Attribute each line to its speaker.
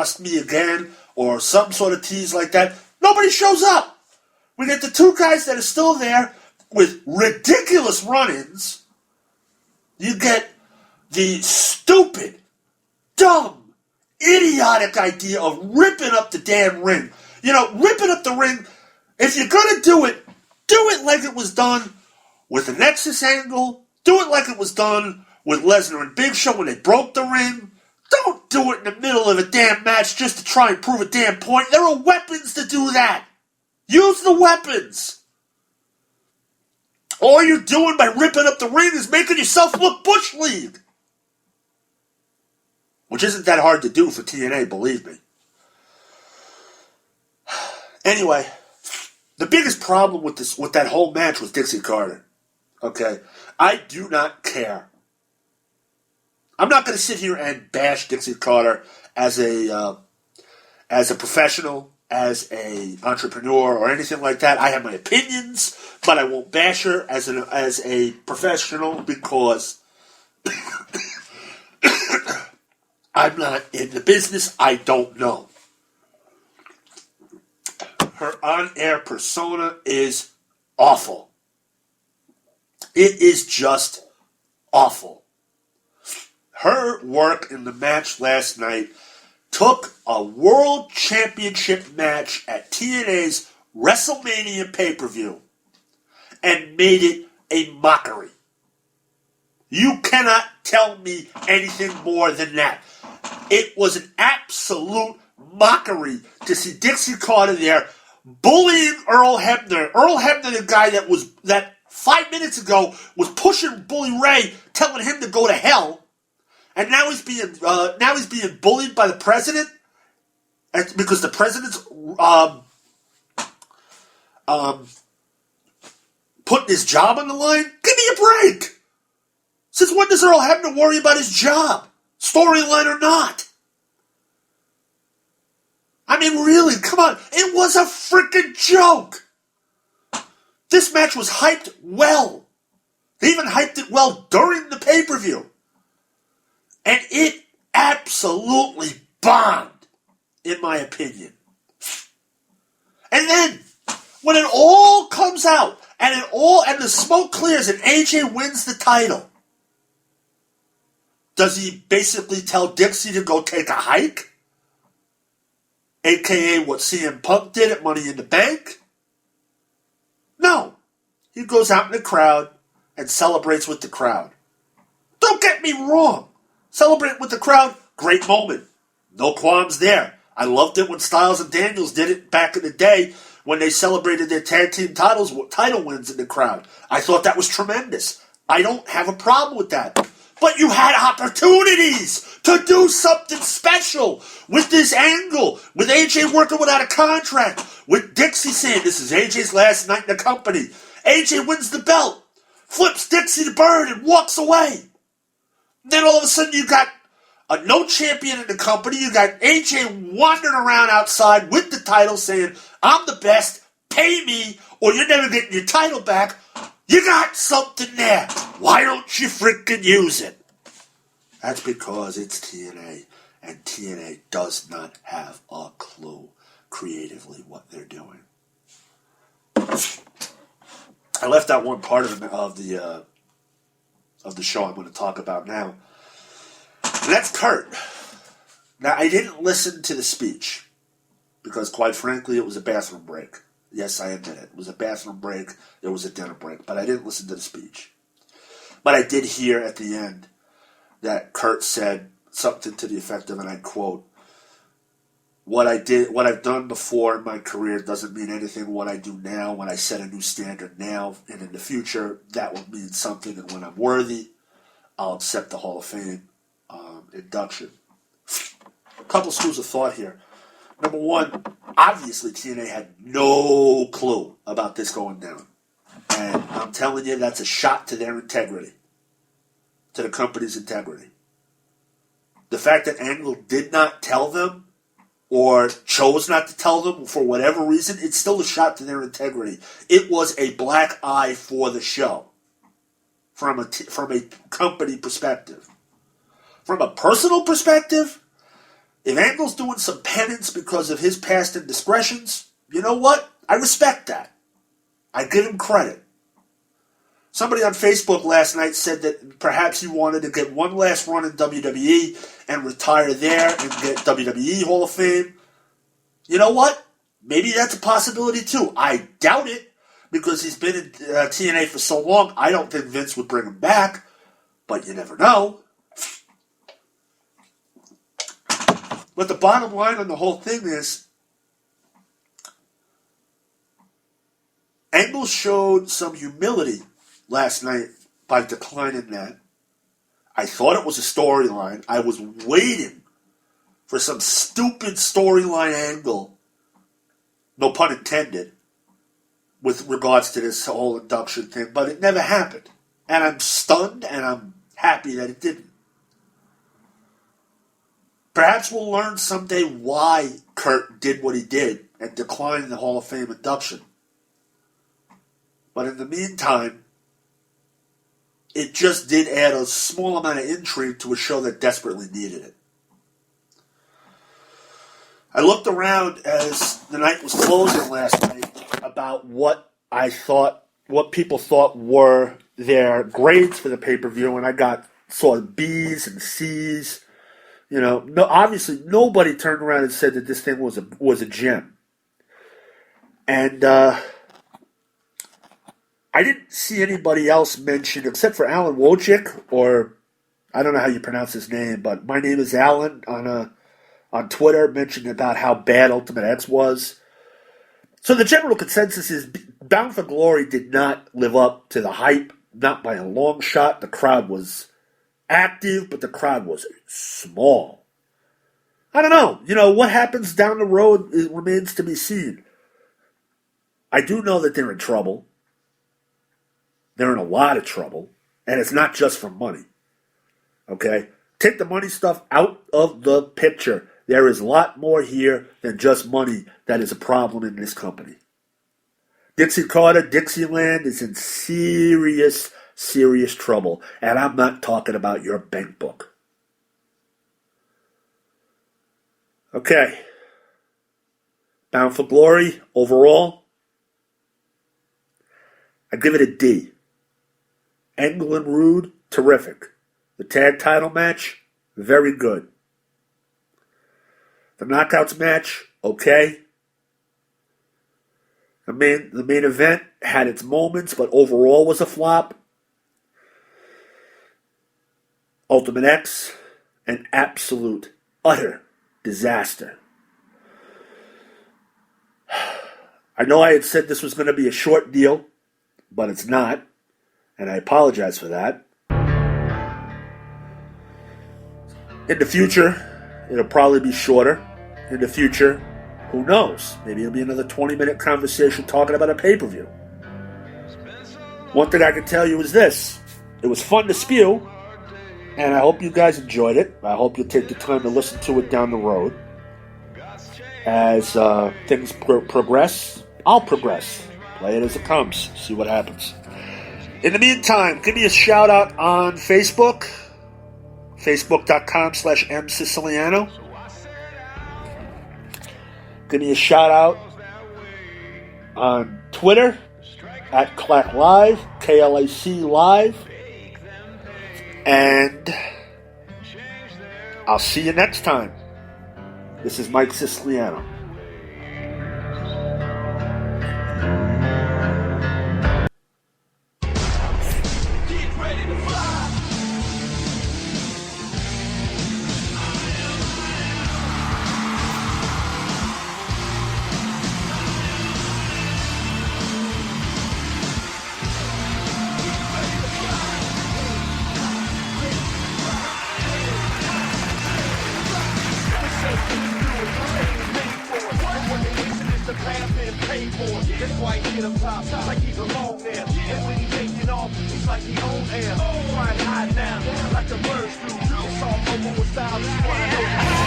Speaker 1: trust me again, or some sort of tease like that. Nobody shows up. We get the two guys that are still there with ridiculous run-ins. You get the stupid, dumb, idiotic idea of ripping up the damn ring. You know, ripping up the ring, if you're going to do it like it was done with the Nexus angle. Do it like it was done with Lesnar and Big Show when they broke the ring. Don't do it in the middle of a damn match just to try and prove a damn point. There are weapons to do that. Use the weapons. All you're doing by ripping up the ring is making yourself look Bush League. Which isn't that hard to do for TNA, believe me. Anyway, the biggest problem with that whole match was Dixie Carter. Okay? I do not care. I'm not going to sit here and bash Dixie Carter as a professional, as a entrepreneur, or anything like that. I have my opinions, but I won't bash her as a professional because I'm not in the business. I don't know. Her on-air persona is awful. It is just awful. Her work in the match last night took a world championship match at TNA's WrestleMania pay-per-view and made it a mockery. You cannot tell me anything more than that. It was an absolute mockery to see Dixie Carter there bullying Earl Hebner. Earl Hebner, the guy that 5 minutes ago was pushing Bully Ray, telling him to go to hell. And now he's being bullied by the president because the president's putting his job on the line. Give me a break. Since when does Earl Hebner worry about his job, storyline or not? I mean, really, come on. It was a freaking joke. This match was hyped well. They even hyped it well during the pay-per-view. And it absolutely bombed, in my opinion. And then, when it all comes out, and the smoke clears, and AJ wins the title, does he basically tell Dixie to go take a hike? AKA what CM Punk did at Money in the Bank? No. He goes out in the crowd and celebrates with the crowd. Don't get me wrong. Celebrate with the crowd, great moment. No qualms there. I loved it when Styles and Daniels did it back in the day when they celebrated their tag team title wins in the crowd. I thought that was tremendous. I don't have a problem with that. But you had opportunities to do something special with this angle, with AJ working without a contract, with Dixie saying this is AJ's last night in the company. AJ wins the belt, flips Dixie the bird, and walks away. Then all of a sudden you got a no champion in the company. You got AJ wandering around outside with the title saying, I'm the best, pay me, or you're never getting your title back. You got something there. Why don't you freaking use it? That's because it's TNA, and TNA does not have a clue creatively what they're doing. I left out one part of the show I'm going to talk about now. And that's Kurt. Now, I didn't listen to the speech because, quite frankly, it was a bathroom break. Yes, I admit it. It was a bathroom break. It was a dinner break. But I didn't listen to the speech. But I did hear at the end that Kurt said something to the effect of, and I quote, what I've done before in my career doesn't mean anything. What I do now, when I set a new standard now and in the future, that will mean something. And when I'm worthy, I'll accept the Hall of Fame induction. A couple schools of thought here. Number one, obviously TNA had no clue about this going down. And I'm telling you, that's a shot to their integrity, to the company's integrity. The fact that Angle did not tell them or chose not to tell them for whatever reason, it's still a shot to their integrity. It was a black eye for the show from a company perspective. From a personal perspective, If Angle's doing some penance because of his past indiscretions, you know what? I respect that. I give him credit. Somebody on Facebook last night said that perhaps he wanted to get one last run in WWE and retire there and get WWE Hall of Fame. You know what? Maybe that's a possibility too. I doubt it because he's been in TNA for so long. I don't think Vince would bring him back, but you never know. But the bottom line on the whole thing is, Angle showed some humility last night by declining that. I thought it was a storyline. I was waiting for some stupid storyline angle, no pun intended, with regards to this whole induction thing, but it never happened. And I'm stunned and I'm happy that it didn't. Perhaps we'll learn someday why Kurt did what he did and declined the Hall of Fame induction. But in the meantime, it just did add a small amount of intrigue to a show that desperately needed it. I looked around as the night was closing last night about what people thought were their grades for the pay-per-view, and I got sort of B's and C's. You know, no, obviously nobody turned around and said that this thing was a gem. And I didn't see anybody else mention, except for Alan Wojcik, or I don't know how you pronounce his name, but my name is Alan on Twitter, mentioned about how bad Ultimate X was. So the general consensus is Bound for Glory did not live up to the hype, not by a long shot. The crowd was active, but the crowd was small. I don't know. You know, what happens down the road remains to be seen. I do know that they're in trouble. They're in a lot of trouble. And it's not just for money. Okay? Take the money stuff out of the picture. There is a lot more here than just money that is a problem in this company. Dixie Carter, Dixieland is in serious trouble. And I'm not talking about your bank book. Okay. Bound for Glory, overall, I give it a D. Angle and Rude, terrific. The tag title match, very good. The knockouts match, okay. The main event had its moments, but overall was a flop. Ultimate X, an absolute, utter disaster. I know I had said this was going to be a short deal, but it's not, and I apologize for that. In the future, it'll probably be shorter. In the future, who knows? Maybe it'll be another 20-minute conversation talking about a pay-per-view. One thing I can tell you is this. It was fun to spew, and I hope you guys enjoyed it. I hope you'll take the time to listen to it down the road. As things progress, I'll progress. Play it as it comes. See what happens. In the meantime, give me a shout out on Facebook. Facebook.com/MSiciliano. Give me a shout out on Twitter at Clack Live, KLAC Live. And I'll see you next time. This is Mike Siciliano.
Speaker 2: That's why he hit him top like he belong there. And when he taking off, he's like he own air. Trying to hide now, like the birds do. It's all over with style.